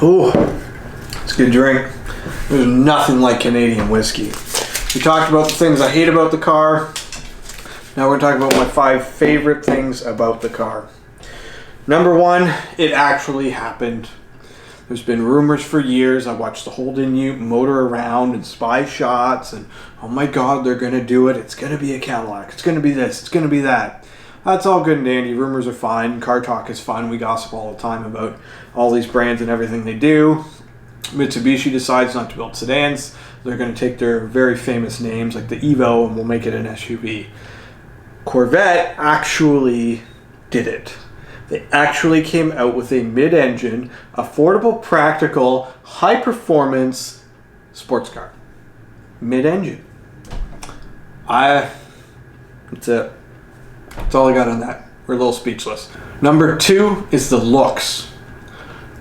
Ooh, it's a good drink. There's nothing like Canadian whiskey. We talked about the things I hate about the car. Now we're going to talk about my 5 favorite things about the car. Number 1, it actually happened. There's been rumors for years. I watched the Holden Ute motor around and spy shots and oh my God, they're going to do it. It's going to be a Cadillac. It's going to be this. It's going to be that. That's all good and dandy. Rumors are fine. Car talk is fun. We gossip all the time about all these brands and everything they do. Mitsubishi decides not to build sedans. They're going to take their very famous names like the Evo and we'll make it an SUV. Corvette actually did it. They actually came out with a mid-engine, affordable, practical, high-performance sports car. Mid-engine. That's it. That's all I got on that. We're a little speechless. Number 2 is the looks.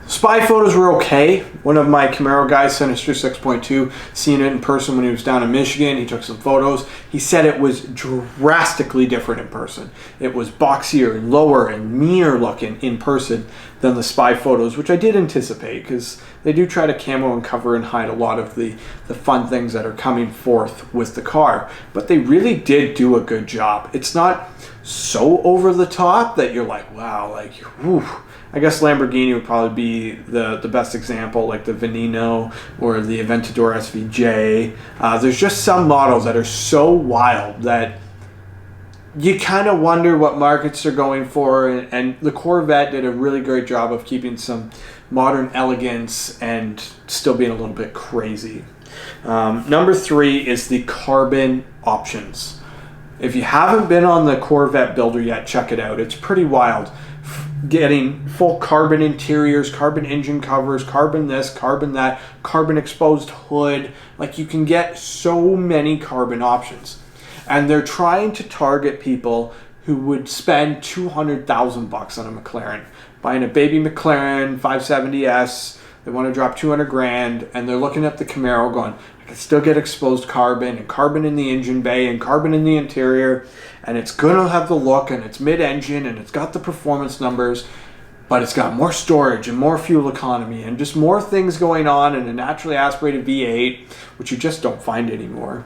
Spy photos were okay. One of my Camaro guys sent us through 6.2, seeing it in person when he was down in Michigan. He took some photos. He said it was drastically different in person. It was boxier and lower and meaner looking in person than the spy photos, which I did anticipate because they do try to camo and cover and hide a lot of the fun things that are coming forth with the car. But they really did do a good job. It's not so over the top that you're like, wow, like, whew. I guess Lamborghini would probably be the best example, like the Veneno or the Aventador SVJ. There's just some models that are so wild that you kind of wonder what markets they're going for. And the Corvette did a really great job of keeping some modern elegance and still being a little bit crazy. Number 3 is the carbon options. If you haven't been on the Corvette builder yet, check it out. It's pretty wild. Getting full carbon interiors, carbon engine covers, carbon this, carbon that, carbon exposed hood. Like you can get so many carbon options. And they're trying to target people who would spend $200,000 on a McLaren. Buying a baby McLaren 570S, they want to drop 200 grand and they're looking at the Camaro going, I can still get exposed carbon and carbon in the engine bay and carbon in the interior. And it's going to have the look and it's mid-engine and it's got the performance numbers, but it's got more storage and more fuel economy and just more things going on and a naturally aspirated V8, which you just don't find anymore.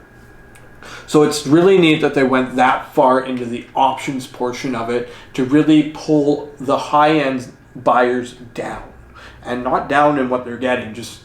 So it's really neat that they went that far into the options portion of it to really pull the high-end buyers down. And not down in what they're getting, just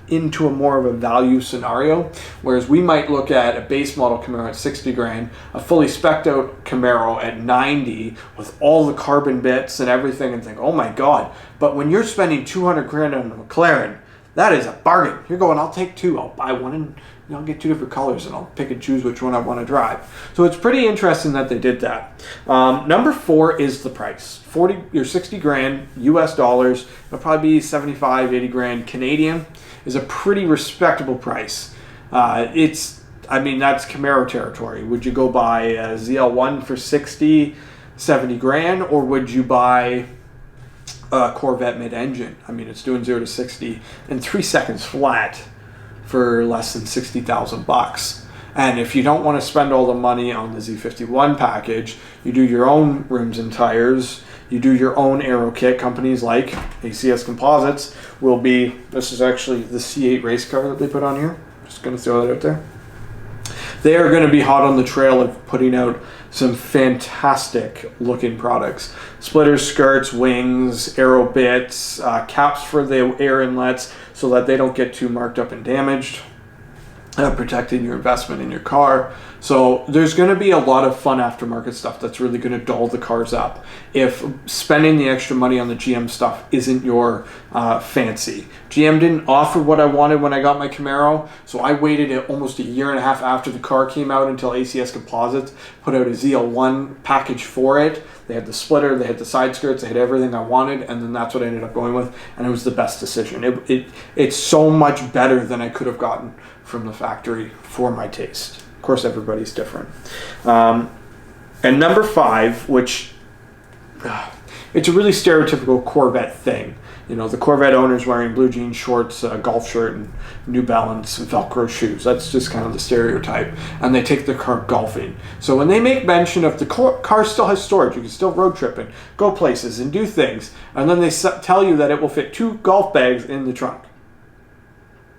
into a more of a value scenario, whereas we might look at a base model Camaro at 60 grand, a fully spec'd out Camaro at 90 with all the carbon bits and everything and think, oh my God. But when you're spending 200 grand on a McLaren, that is a bargain. You're going, I'll take 2, I'll buy one and I'll get 2 different colors and I'll pick and choose which one I want to drive. So it's pretty interesting that they did that. Number 4 is the price. 40 or 60 grand US dollars, it'll probably be 75, 80 grand Canadian. Is a pretty respectable price. That's Camaro territory. Would you go buy a ZL1 for 60, 70 grand, or would you buy a Corvette mid-engine? I mean, it's doing 0 to 60 in 3 seconds flat for less than $60,000. And if you don't want to spend all the money on the Z51 package, you do your own rims and tires, you do your own aero kit. Companies like ACS Composites will be, this is actually the C8 race car that they put on here. Just going to throw that out there. They are going to be hot on the trail of putting out some fantastic looking products. Splitters, skirts, wings, aero bits, caps for the air inlets so that they don't get too marked up and damaged. Protecting your investment in your car. So there's going to be a lot of fun aftermarket stuff that's really going to doll the cars up if spending the extra money on the GM stuff isn't your fancy. GM didn't offer what I wanted when I got my Camaro, so I waited almost a year and a half after the car came out until ACS Composites put out a ZL1 package for it. They had the splitter, they had the side skirts, they had everything I wanted, and then that's what I ended up going with, and it was the best decision. It's so much better than I could have gotten from the factory for my taste. Of course, everybody's different. And number 5, which it's a really stereotypical Corvette thing. You know, the Corvette owner's wearing blue jean shorts, a golf shirt, and New Balance Velcro shoes. That's just kind of the stereotype. And they take the car golfing. So when they make mention of the car still has storage, you can still road trip and go places and do things, and then they tell you that it will fit 2 golf bags in the trunk.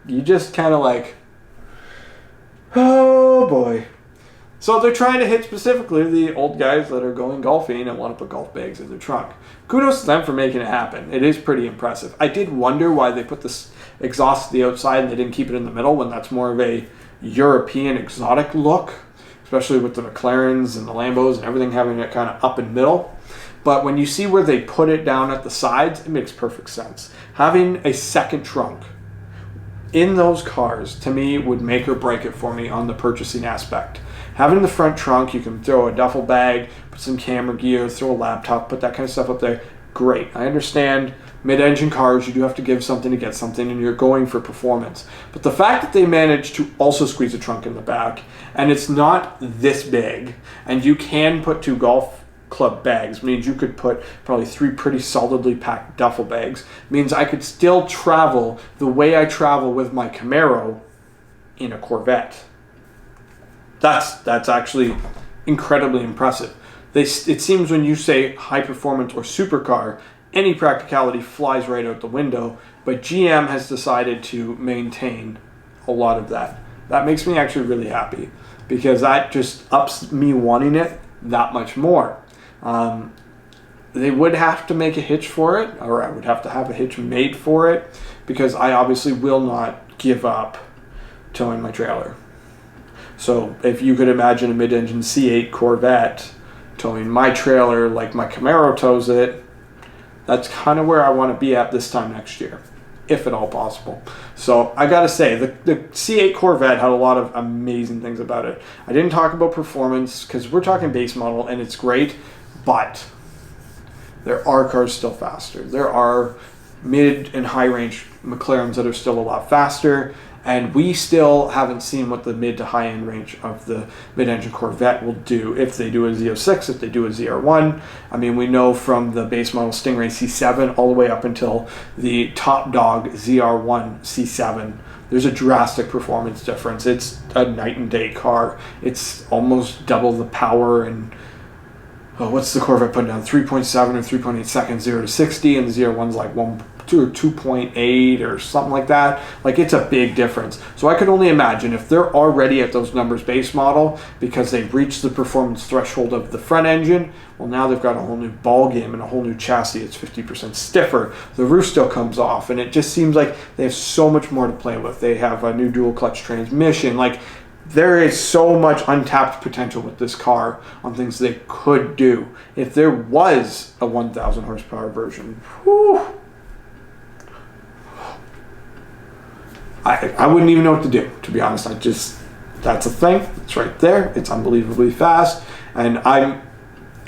You just kind of like, oh boy. So they're trying to hit specifically the old guys that are going golfing and want to put golf bags in their trunk. Kudos to them for making it happen. It is pretty impressive. I did wonder why they put this exhaust to the outside and they didn't keep it in the middle when that's more of a European exotic look, especially with the McLarens and the Lambos and everything having it kind of up in middle. But when you see where they put it down at the sides, it makes perfect sense. Having a second trunk in those cars, to me, would make or break it for me on the purchasing aspect. Having the front trunk, you can throw a duffel bag, put some camera gear, throw a laptop, put that kind of stuff up there. Great. I understand mid-engine cars, you do have to give something to get something, and you're going for performance. But the fact that they managed to also squeeze a trunk in the back, and it's not this big, and you can put 2 golf club bags, means you could put probably 3 pretty solidly packed duffel bags, means I could still travel the way I travel with my Camaro in a Corvette. That's actually incredibly impressive. It seems when you say high performance or supercar, any practicality flies right out the window, but GM has decided to maintain a lot of that. That makes me actually really happy, because that just ups me wanting it that much more. They would have to make a hitch for it, or I would have to have a hitch made for it, because I obviously will not give up towing my trailer. So if you could imagine a mid-engine C8 Corvette towing my trailer like my Camaro tows it, that's kind of where I want to be at this time next year, if at all possible. So I gotta say, the C8 Corvette had a lot of amazing things about it. I didn't talk about performance because we're talking base model and it's great, but there are cars still faster. There are mid and high range McLarens that are still a lot faster, and we still haven't seen what the mid to high end range of the mid-engine Corvette will do if they do a Z06, if they do a ZR1. I mean, we know from the base model Stingray C7 all the way up until the top dog ZR1 C7, there's a drastic performance difference. It's a night and day car. It's almost double the power, and what's the Corvette putting down? 3.7 or 3.8 seconds 0 to 60, and the ZR1's like 1.2 or 2.8 or something like that. Like, it's a big difference. So I could only imagine if they're already at those numbers base model because they've reached the performance threshold of the front engine, well, now they've got a whole new ball game and a whole new chassis. It's 50% stiffer. The roof still comes off, and it just seems like they have so much more to play with. They have a new dual clutch transmission. Like, there is so much untapped potential with this car on things they could do. If there was a 1,000 horsepower version, whew, I wouldn't even know what to do, to be honest. That's a thing. It's right there. It's unbelievably fast. And I'm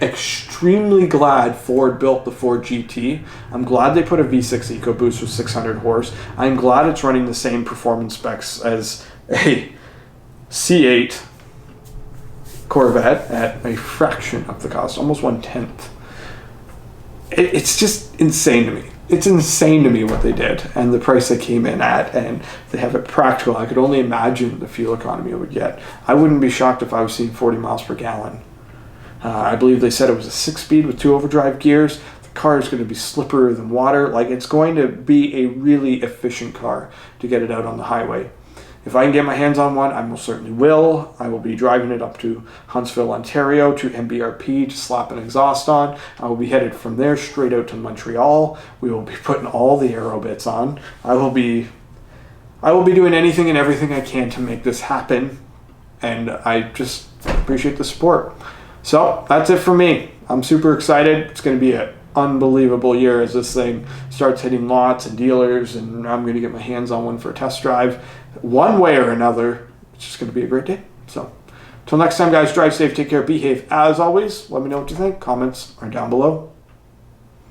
extremely glad Ford built the Ford GT. I'm glad they put a V6 EcoBoost with 600 horse. I'm glad it's running the same performance specs as a C8 Corvette at a fraction of the cost, almost 1/10. It's just insane to me. It's insane to me what they did and the price they came in at, and they have it practical. I could only imagine the fuel economy it would get. I wouldn't be shocked if I was seeing 40 miles per gallon. I believe they said it was a 6-speed with 2 overdrive gears. The car is going to be slipperier than water. Like, it's going to be a really efficient car to get it out on the highway. If I can get my hands on one, I most certainly will. I will be driving it up to Huntsville, Ontario, to MBRP to slap an exhaust on. I will be headed from there straight out to Montreal. We will be putting all the aero bits on. I will be doing anything and everything I can to make this happen, and I just appreciate the support. So that's it for me. I'm super excited. It's going to be an unbelievable year as this thing starts hitting lots and dealers, and I'm going to get my hands on one for a test drive. One way or another, it's just going to be a great day. So, until next time, guys, drive safe, take care, behave. As always, let me know what you think. Comments are down below.